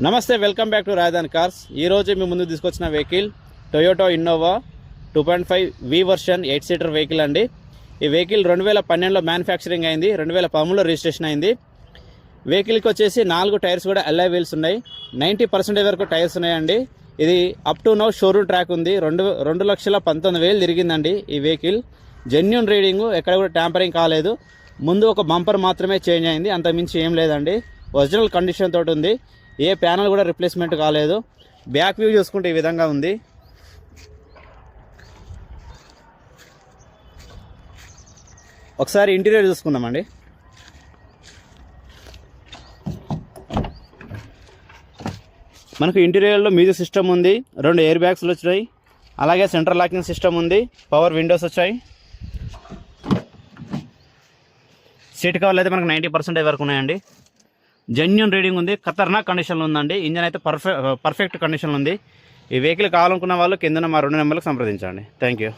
నమస్తే, welcome back to రాజధాని cars. ఈరోజు మీ ముందు తీసుకొచ్చిన వెహికల్ టొయోటా ఇన్నోవా 2.5 వి వర్షన్ 8 సీటర్ వెహికల్ అండి. ఈ వెహికల్ 2012లో మ్యానుఫ్యాక్చరింగ్ అయింది, 2013లో రిజిస్ట్రేషన్ అయింది. వెహికల్కి వచ్చేసి 4 టైర్స్ కూడా అల్లాయ్ వీల్స్ ఉన్నాయి, 90% వరకు టైర్స్ ఉన్నాయండి. ఇది up to now showroom track ఉంది. 2,19,000 తిరిగిందండి ఈ వెహికల్. జెన్యూన్ రీడింగ్, ఎక్కడ కూడా ట్యాంపరింగ్ కాలేదు. ముందు ఒక బంపర్ మాత్రమే చేంజ్ అయింది, అంతకుమించి ఏం లేదండి. ఒరిజినల్ కండిషన్ తోటి ఉంది, ఏ ప్యానల్ కూడా రిప్లేస్మెంట్ కాలేదు. బ్యాక్ వ్యూ చూసుకుంటే ఈ విధంగా ఉంది. ఒకసారి ఇంటీరియర్ చూసుకుందామండి. మనకు ఇంటీరియర్లో మ్యూజిక్ సిస్టమ్ ఉంది, 2 ఎయిర్ బ్యాగ్స్లు వచ్చాయి, అలాగే సెంట్రల్ లాకింగ్ సిస్టమ్ ఉంది, పవర్ విండోస్ వచ్చాయి. సీట్ కవర్లు అయితే మనకు 90% వరకు ఉన్నాయండి. జెన్యూన్ రీడింగ్ ఉంది, ఖతర్నాక్ కండిషన్లో ఉందండి. ఇంజన్ అయితే పర్ఫెక్ట్ కండిషన్లో ఉంది. ఈ వెహికల్ కావాలనుకున్న వాళ్ళు కింద మా 2 నెంబర్లకు సంప్రదించండి. Thank you.